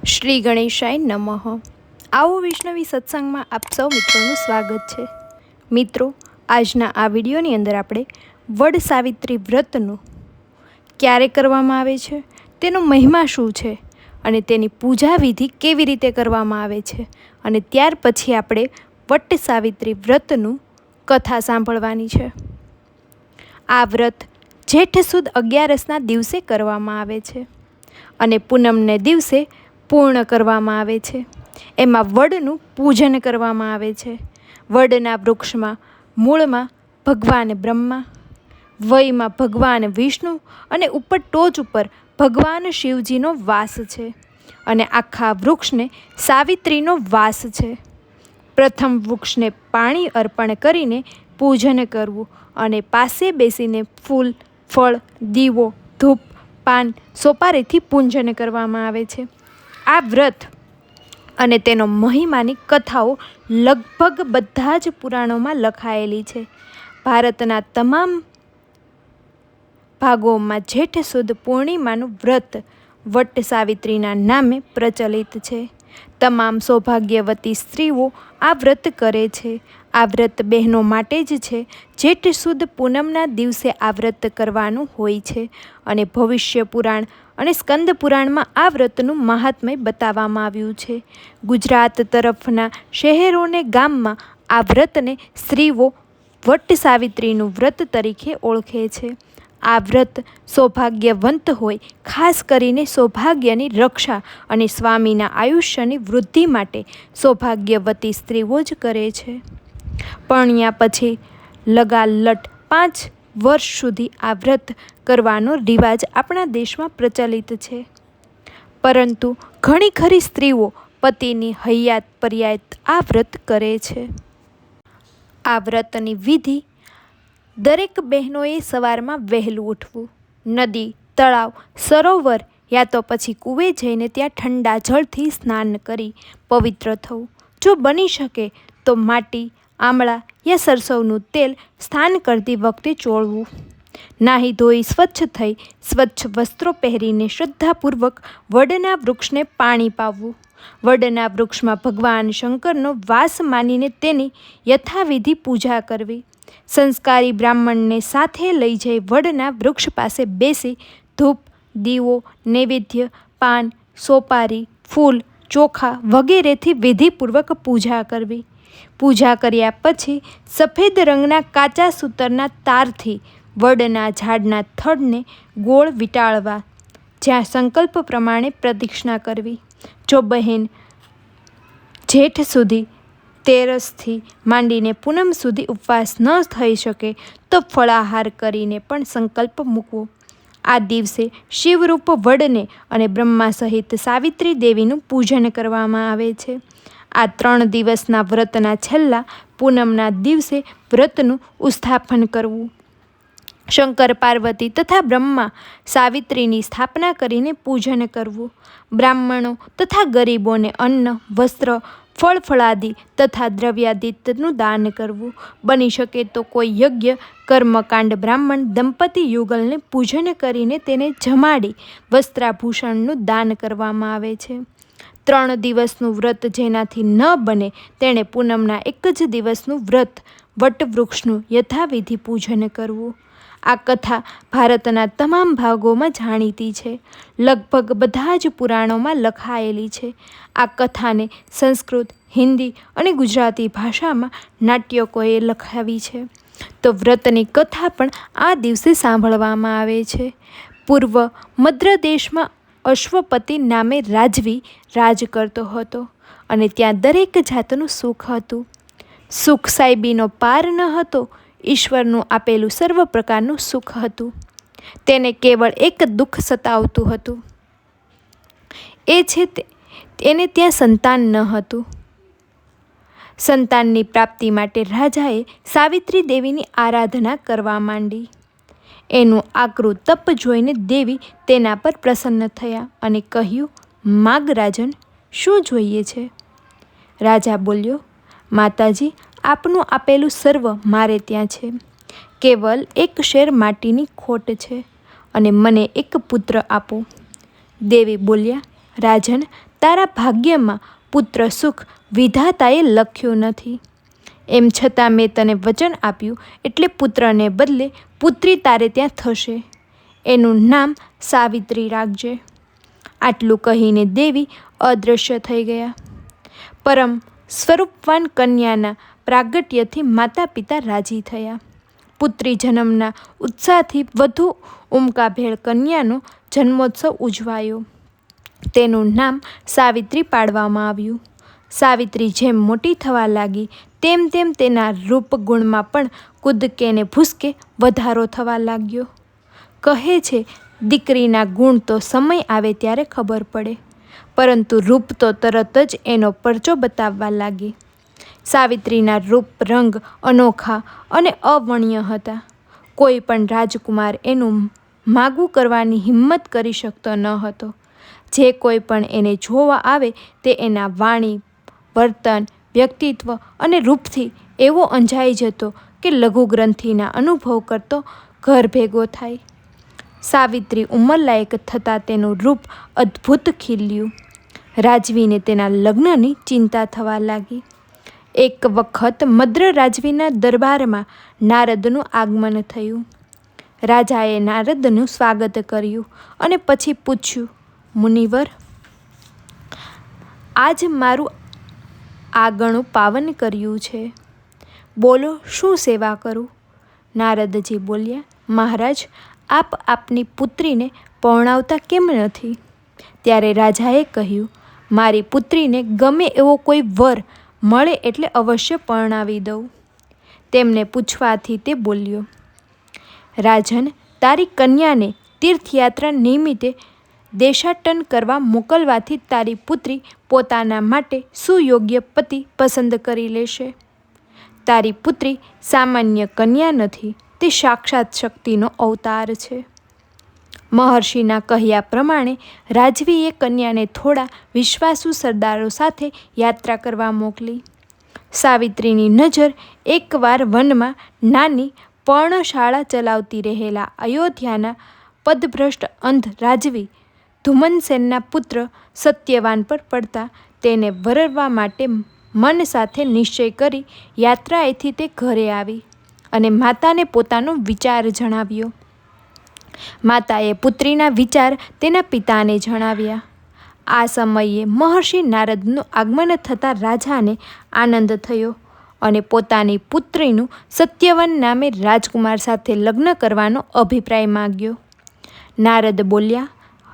શ્રી ગણેશાય નમઃ. આવો વિષ્ણવી સત્સંગમાં આપ સૌ મિત્રોનું સ્વાગત છે. મિત્રો, આજના આ વિડીયોની અંદર આપણે વડ સાવિત્રી વ્રતનું ક્યારે કરવામાં આવે છે, તેનો મહિમા શું છે અને તેની પૂજા વિધિ કેવી રીતે કરવામાં આવે છે, અને ત્યાર પછી આપણે વટ સાવિત્રી વ્રતનું કથા સાંભળવાની છે. આ વ્રત જેઠ સુદ 11ના દિવસે કરવામાં આવે છે અને પૂનમને દિવસે પૂર્ણ કરવામાં આવે છે. એમાં વડનું પૂજન કરવામાં આવે છે. વડના વૃક્ષમાં મૂળમાં ભગવાન બ્રહ્મા, વયમાં ભગવાન વિષ્ણુ અને ઉપર ટોચ ઉપર ભગવાન શિવજીનો વાસ છે અને આખા વૃક્ષને સાવિત્રીનો વાસ છે. પ્રથમ વૃક્ષને પાણી અર્પણ કરીને પૂજન કરવું અને પાસે બેસીને ફૂલ, ફળ, દીવો, ધૂપ, પાન, સોપારીથી પૂજન કરવામાં આવે છે. આ વ્રત અને તેનો મહિમાની કથાઓ લગભગ બધા જ પુરાણોમાં લખાયેલી છે. ભારતના તમામ ભાગોમાં જેઠ સુદ પૂર્ણિમાનું વ્રત વટ સાવિત્રીના નામે પ્રચલિત છે. તમામ સૌભાગ્યવતી સ્ત્રીઓ આ વ્રત કરે છે. આ વ્રત બહેનો માટે જ છે. જેઠ સુદ પૂનમના દિવસે આ વ્રત કરવાનું હોય છે અને ભવિષ્ય પુરાણ અને સ્કંદ પુરાણમાં આ વ્રતનું મહાત્મ્ય બતાવવામાં આવ્યું છે. ગુજરાત તરફના શહેરોને ગામમાં આ વ્રતને સ્ત્રીઓ વટ સાવિત્રીનું વ્રત તરીકે ઓળખે છે. આ વ્રત સૌભાગ્યવંત હોય, ખાસ કરીને સૌભાગ્યની રક્ષા અને સ્વામીના આયુષ્યની વૃદ્ધિ માટે સૌભાગ્યવતી સ્ત્રીઓ જ કરે છે. પરણ્યા પછી લગાલટ 5 વર્ષ સુધી આ વ્રત કરવાનો રિવાજ આપણા દેશમાં પ્રચલિત છે. પરંતુ ઘણી ખરી સ્ત્રીઓ પતિની હયાત પર્યાત આ વ્રત કરે છે. આ વ્રતની વિધિ: દરેક બહેનોએ સવારમાં વહેલું ઉઠવું, નદી, તળાવ, સરોવર યા તો પછી કૂવે જઈને ત્યાં ઠંડા જળથી સ્નાન કરી પવિત્ર થવું. જો બની શકે તો માટી, આમળા યા સરસવનું તેલ સ્નાન કરતી વખતે ચોળવું. નાહી ધોઈ સ્વચ્છ થઈ સ્વચ્છ વસ્ત્રો પહેરીને શ્રદ્ધાપૂર્વક વડના વૃક્ષને પાણી પાવવું. વડના વૃક્ષમાં ભગવાન શંકરનો વાસ માનીને તેની યથાવિધિ પૂજા કરવી. સંસ્કારી બ્રાહ્મણને સાથે લઈ જઈ વડના વૃક્ષ પાસે બેસી ધૂપ, દીવો, નૈવેદ્ય, પાન, સોપારી, ફૂલ, ચોખા વગેરેથી વિધિપૂર્વક પૂજા કરવી. પૂજા કર્યા પછી સફેદ રંગના કાચા સૂતરના તારથી વડના ઝાડના થડને ગોળ વીંટાળવા. જ્યાં સંકલ્પ પ્રમાણે પ્રદક્ષિણા કરવી. જો બહેન જેઠ સુધી 13થી માંડીને પૂનમ સુધી ઉપવાસ ન થઈ શકે તો ફળાહાર કરીને પણ સંકલ્પ મૂકવો. આ દિવસે શિવરૂપ વડને અને બ્રહ્મા સહિત સાવિત્રી દેવીનું પૂજન કરવામાં આવે છે. આ 3 દિવસના વ્રતના છેલ્લા પૂનમના દિવસે વ્રતનું ઉસ્થાપન કરવું. શંકર પાર્વતી તથા બ્રહ્મા સાવિત્રીની સ્થાપના કરીને પૂજન કરવું. બ્રાહ્મણો તથા ગરીબોને અન્ન, વસ્ત્ર, ફળ ફળાદિ તથા દ્રવ્યાદિત્યનું દાન કરવું. બની શકે તો કોઈ યજ્ઞ, કર્મકાંડ બ્રાહ્મણ દંપતી યુગલને પૂજન કરીને તેને જમાડી વસ્ત્રાભૂષણનું દાન કરવામાં આવે છે. 3 દિવસનું વ્રત જેનાથી ન બને તેણે પૂનમના એક જ દિવસનું વ્રત વટવૃક્ષનું યથાવિધિ પૂજન કરવું. આ કથા ભારતના તમામ ભાગોમાં જાણીતી છે. લગભગ બધા જ પુરાણોમાં લખાયેલી છે. આ કથાને સંસ્કૃત, હિન્દી અને ગુજરાતી ભાષામાં નાટ્યકોએ લખાવી છે. તો વ્રતની કથા પણ આ દિવસે સાંભળવામાં આવે છે. પૂર્વ મદ્ર દેશમાં અશ્વપતિ નામે રાજવી રાજ કરતો હતો અને ત્યાં દરેક જાતનું સુખ હતું. સુખ સાહેબીનો પાર ન હતો. ઈશ્વરનું આપેલું સર્વ પ્રકારનું સુખ હતું. તેને કેવળ એક દુઃખ સતાવતું હતું. એ છે તેને ત્યાં સંતાન ન હતું. સંતાનની પ્રાપ્તિ માટે રાજાએ સાવિત્રી દેવીની આરાધના કરવા માંડી. એનું આકરું તપ જોઈને દેવી તેના પર પ્રસન્ન થયા અને કહ્યું, માગ રાજન, શું જોઈએ છે? રાજા બોલ્યો, માતાજી, આપનું આપેલું સર્વ મારે ત્યાં છે. કેવલ એક શેર માટીની ખોટ છે અને મને એક પુત્ર આપો. દેવી બોલ્યા, રાજન, તારા ભાગ્યમાં પુત્ર સુખ વિધાતાએ લખ્યું નથી. એમ છતાં મેં તને વચન આપ્યું એટલે પુત્રને બદલે પુત્રી તારે ત્યાં થશે. એનું નામ સાવિત્રી રાખજે. આટલું કહીને દેવી અદૃશ્ય થઈ ગયા. પરમ સ્વરૂપવાન કન્યાના પ્રાગટ્યથી માતા પિતા રાજી થયા. પુત્રી જન્મના ઉત્સાહથી વધુ ઉમકાભેર કન્યાનો જન્મોત્સવ ઉજવાયો. તેનું નામ સાવિત્રી પાડવામાં આવ્યું. સાવિત્રી જેમ મોટી થવા લાગી તેમ તેમ તેના રૂપગુણમાં પણ કૂદકે ને ભૂસકે વધારો થવા લાગ્યો. કહે છે, દીકરીના ગુણ તો સમય આવે ત્યારે ખબર પડે, પરંતુ રૂપ તો તરત જ એનો પરચો બતાવવા લાગી. સાવિત્રીના રૂપ રંગ અનોખા અને અવર્ણ્ય હતા. કોઈ પણ રાજકુમાર એનું માગું કરવાની હિંમત કરી શકતો ન હતો. જે કોઈ પણ એને જોવા આવે તે એના વાણી, વર્તન, વ્યક્તિત્વ અને રૂપથી એવો અંજાઈ જતો કે લઘુગ્રંથિના અનુભવ કરતો ઘર ભેગો થાય. સાવિત્રી ઉંમરલાયક થતાં તેનું રૂપ અદ્ભુત ખીલ્યું. રાજવીને તેના લગ્નની ચિંતા થવા લાગી. એક વખત મદ્ર રાજવીના દરબારમાં નારદનું આગમન થયું. રાજાએ નારદનું સ્વાગત કર્યું અને પછી પૂછ્યું, મુનિવર, આજ મારું આગણું પાવન કર્યું છે. બોલો, શું સેવા કરું? નારદજી બોલ્યા, મહારાજ, આપ આપની પુત્રીને પરણાવતા કેમ નથી? ત્યારે રાજાએ કહ્યું, મારી પુત્રીને ગમે એવો કોઈ વર મળે એટલે અવશ્ય પરણાવી દઉં. તેમને પૂછવાથી તે બોલ્યો, રાજન, તારી કન્યાને તીર્થયાત્રા નિમિત્તે દેશાટન કરવા મોકલવાથી તારી પુત્રી પોતાના માટે સુયોગ્ય પતિ પસંદ કરી લેશે. તારી પુત્રી સામાન્ય કન્યા નથી, તે સાક્ષાત શક્તિનો અવતાર છે. મહર્ષિના કહ્યા પ્રમાણે રાજવીએ કન્યાને થોડા વિશ્વાસુ સરદારો સાથે યાત્રા કરવા મોકલી. સાવિત્રીની નજર એકવાર વનમાં નાની પર્ણશાળા ચલાવતી રહેલા અયોધ્યાના પદભ્રષ્ટ અંધ રાજવી ધુમનસેનના પુત્ર સત્યવાન પર પડતા તેને વરવા માટે મન સાથે નિશ્ચય કરી યાત્રાએથી તે ઘરે આવી અને માતાને પોતાનો વિચાર જણાવ્યો. માતાએ પુત્રીના વિચાર તેના પિતાને જણાવ્યા. આ સમયે મહર્ષિ નારદનું આગમન થતાં રાજાને આનંદ થયો અને પોતાની પુત્રીનું સત્યવાન નામે રાજકુમાર સાથે લગ્ન કરવાનો અભિપ્રાય માગ્યો. નારદ બોલ્યા,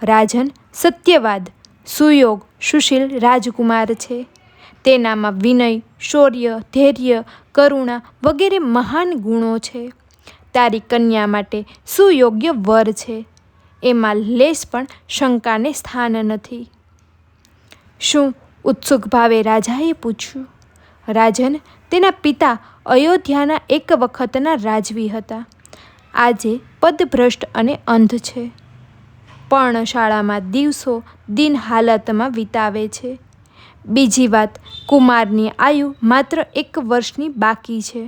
રાજન, સત્યવાદ સુયોગ સુશીલ રાજકુમાર છે. તેનામાં વિનય, શૌર્ય, ધૈર્ય, કરુણા વગેરે મહાન ગુણો છે. તારી કન્યા માટે સુયોગ્ય વર છે. એમાં લેશ પણ શંકાને સ્થાન નથી. શું? ઉત્સુક ભાવે રાજાએ પૂછ્યું. રાજન, તેના પિતા અયોધ્યાના એક વખતના રાજવી હતા. આજે પદભ્રષ્ટ અને અંધ છે. પર્ણશાળામાં દિવસો દિન હાલતમાં વિતાવે છે. બીજી વાત, કુમારની આયુ માત્ર 1 વર્ષની બાકી છે.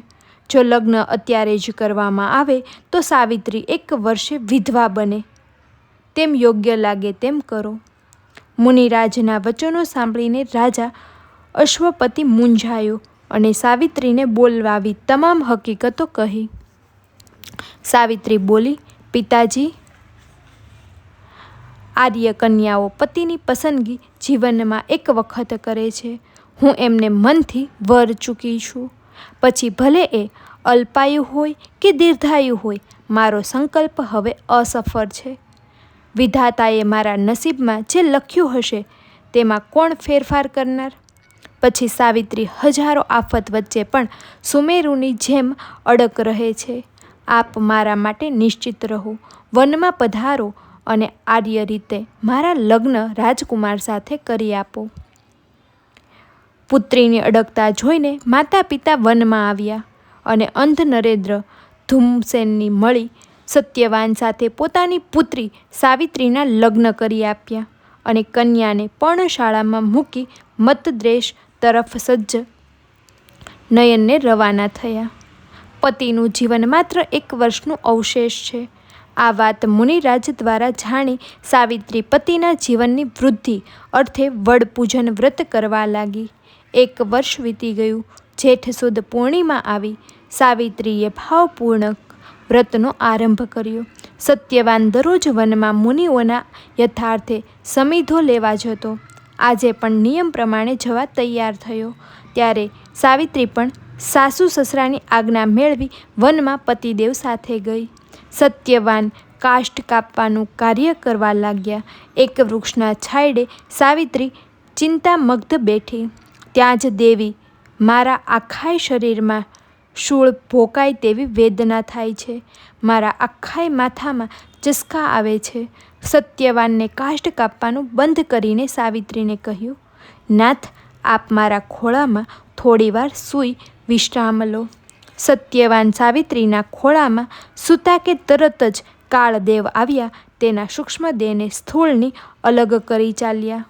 જો લગ્ન અત્યારે જ કરવામાં આવે તો સાવિત્રી 1 વર્ષે વિધવા બને. તેમ યોગ્ય લાગે તેમ કરો. મુનિરાજના વચનો સાંભળીને રાજા અશ્વપતિ મૂંઝાયો અને સાવિત્રીને બોલાવી તમામ હકીકતો કહી. સાવિત્રી બોલી, પિતાજી, આર્ય કન્યાઓ પતિની પસંદગી જીવનમાં 1 વખત કરે છે. હું એમને મનથી વર ચૂકી છું. પછી ભલે એ અલ્પાયુ હોય કે દીર્ઘાયુ હોય, મારો સંકલ્પ હવે અસફળ છે. વિધાતાએ મારા નસીબમાં જે લખ્યું હશે તેમાં કોણ ફેરફાર કરનાર? પછી સાવિત્રી હજારો આફત વચ્ચે પણ સુમેરુની જેમ અડગ રહે છે. આપ મારા માટે નિશ્ચિત રહો, વનમાં પધારો અને આર્ય રીતે મારા લગ્ન રાજકુમાર સાથે કરી આપો. પુત્રીની અડગતા જોઈને માતા પિતા વનમાં આવ્યા અને અંધ નરેન્દ્ર ધુમસેનની મળી સત્યવાન સાથે પોતાની પુત્રી સાવિત્રીના લગ્ન કરી આપ્યા અને કન્યાને પર્ણશાળામાં મૂકી મતદ્રેશ તરફ સજ્જ નયનને રવાના થયા. પતિનું જીવન માત્ર 1 વર્ષનું અવશેષ છે. આ વાત મુનિરાજ દ્વારા જાણી સાવિત્રી પતિના જીવનની વૃદ્ધિ અર્થે વડ પૂજન વ્રત કરવા લાગી. 1 વર્ષ વીતી ગયું. જેઠ સુદ પૂર્ણિમા આવી. સાવિત્રીએ ભાવપૂર્ણ વ્રતનો આરંભ કર્યો. સત્યવાન દરરોજ વનમાં મુનિઓના યથાર્થે સમિધો લેવા જતો. આજે પણ નિયમ પ્રમાણે જવા તૈયાર થયો. ત્યારે સાવિત્રી પણ સાસુ સસરાની આજ્ઞા મેળવી વનમાં પતિદેવ સાથે ગઈ. સત્યવાન કાષ્ઠ કાપવાનું કાર્ય કરવા લાગ્યા. એક વૃક્ષના છાંયડે સાવિત્રી ચિંતામગ્ન બેઠી. ત્યાં જ દેવી, મારા આખાય શરીરમાં શૂળ ભોકાય તેવી વેદના થાય છે. મારા આખાય માથામાં ચસકા આવે છે. સત્યવાનને કાષ્ઠ કાપવાનું બંધ કરીને સાવિત્રીને કહ્યું, નાથ, આપ મારા ખોળામાં થોડીવાર સૂઈ વિશ્રામ લો. સત્યવાન સાવિત્રીના ખોળામાં સૂતા કે તરત જ કાળદેવ આવ્યા તેના સૂક્ષ્મ દેહને સ્થૂળની અલગ કરી ચાલ્યા.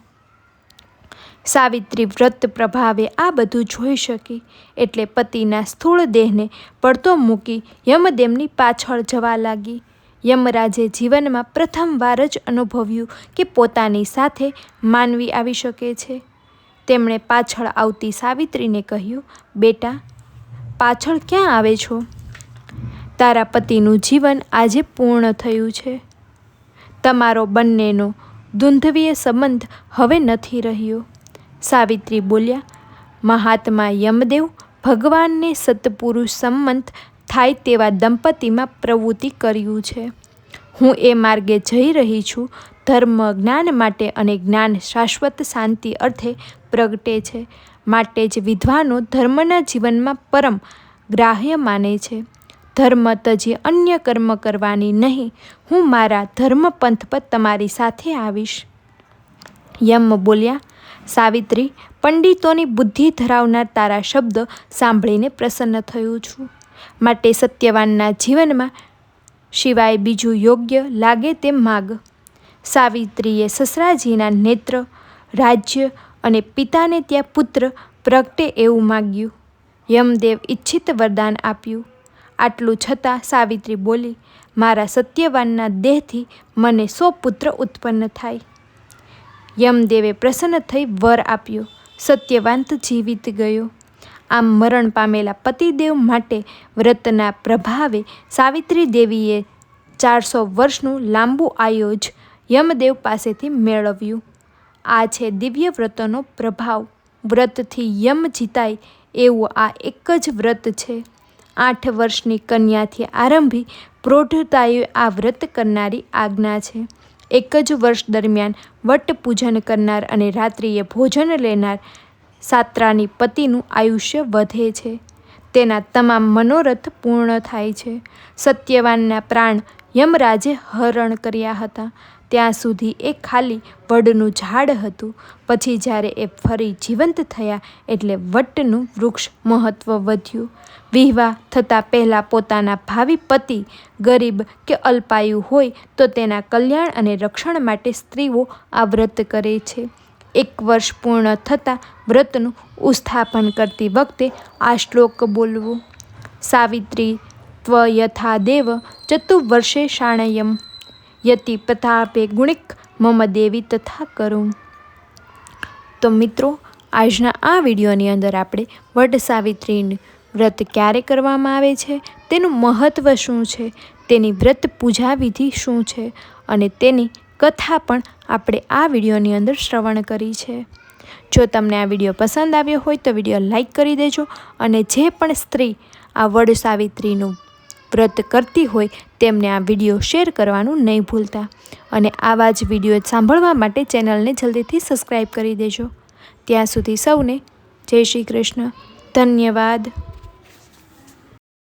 સાવિત્રી વ્રત પ્રભાવે આ બધું જોઈ શકી એટલે પતિના સ્થૂળ દેહને પડતો મૂકી યમદેવની પાછળ જવા લાગી. યમરાજે જીવનમાં પ્રથમવાર જ અનુભવ્યું કે પોતાની સાથે માનવી આવી શકે છે. તેમણે પાછળ આવતી સાવિત્રીને કહ્યું, બેટા, પાછળ ક્યાં આવે છો? તારા પતિનું જીવન આજે પૂર્ણ થયું છે. તમારો બંનેનો દુંધવીય સંબંધ હવે નથી રહ્યો. સાવિત્રી બોલ્યા, મહાત્મા યમદેવ ભગવાનને સત્પુરુષ સંમત થાય તેવા દંપતીમાં પ્રવૃત્તિ કર્યું છે. હું એ માર્ગે જઈ રહી છું. ધર્મ જ્ઞાન માટે અને જ્ઞાન શાશ્વત શાંતિ અર્થે પ્રગટે છે. માટે જ વિદ્વાનો ધર્મના જીવનમાં પરમ ગ્રાહ્ય માને છે. ધર્મ તજી અન્ય કર્મ કરવાની નહીં. હું મારા ધર્મપંથ પર તમારી સાથે આવીશ. યમ બોલ્યા, સાવિત્રી, પંડિતોની બુદ્ધિ ધરાવનાર તારા શબ્દ સાંભળીને પ્રસન્ન થયું છું. માટે સત્યવાનના જીવનમાં સિવાય બીજું યોગ્ય લાગે તે માગ. સાવિત્રીએ સસરાજીના નેત્ર, રાજ્ય અને પિતાને ત્યાં પુત્ર પ્રગટે એવું માગ્યું. યમદેવ ઈચ્છિત વરદાન આપ્યું. આટલું છતાં સાવિત્રી બોલી, મારા સત્યવાનના દેહથી મને 100 પુત્ર ઉત્પન્ન થાય. યમદેવે પ્રસન્ન થઈ વર આપ્યો. સત્યવાન જીવિત ગયો. આમ મરણ પામેલા પતિદેવ માટે વ્રતના પ્રભાવે સાવિત્રી દેવીએ 400 વર્ષનું લાંબુ આયુજ યમદેવ પાસેથી મેળવ્યું. આ છે દિવ્ય વ્રતનો પ્રભાવ. વ્રતથી યમ જીતાય એવું આ એક જ વ્રત છે. 8 વર્ષની કન્યાથી આરંભી પ્રૌઢતાએ આ વ્રત કરનારી આજ્ઞા છે. એક જ વર્ષ દરમિયાન વટ પૂજન કરનાર અને રાત્રિએ ભોજન લેનાર સાત્રાની પતિનું આયુષ્ય વધે છે. તેના તમામ મનોરથ પૂર્ણ થાય છે. સત્યવાનના પ્રાણ યમરાજે હરણ કર્યા હતા. ત્યાં સુધી એ ખાલી વડનું ઝાડ હતું. પછી જ્યારે એ ફરી જીવંત થયા એટલે વટનું વૃક્ષ મહત્વ વધ્યું. વિવાહ થતાં પહેલાં પોતાના ભાવિ પતિ ગરીબ કે અલ્પાયુ હોય તો તેના કલ્યાણ અને રક્ષણ માટે સ્ત્રીઓ આ વ્રત કરે છે. 1 વર્ષ પૂર્ણ થતાં વ્રતનું ઉસ્થાપન કરતી વખતે આ શ્લોક બોલવો, સાવિત્રી ત્વ યથા દેવ ચતુર્વર્ષે શાણયમ યતિ પ્રતાપે ગુણિક મમ દેવી તથા કરું. તો મિત્રો, આજના આ વિડીયોની અંદર આપણે વટ સાવિત્રીનું વ્રત ક્યારે કરવામાં આવે છે, તેનું મહત્ત્વ શું છે, તેની વ્રત પૂજા વિધિ શું છે અને તેની કથા પણ આપણે આ વિડીયોની અંદર શ્રવણ કરી છે. જો તમને આ વિડીયો પસંદ આવ્યો હોય તો વિડીયો લાઈક કરી દેજો અને જે પણ સ્ત્રી આ વડ સાવિત્રીનું વ્રત કરતી હોય તેમને આ વિડીયો શેર કરવાનું નહીં ભૂલતા. અને આવા જ વિડીયો સાંભળવા માટે ચેનલને જલ્દીથી સબસ્ક્રાઈબ કરી દેજો. ત્યાં સુધી સૌને જય શ્રી કૃષ્ણ. ધન્યવાદ.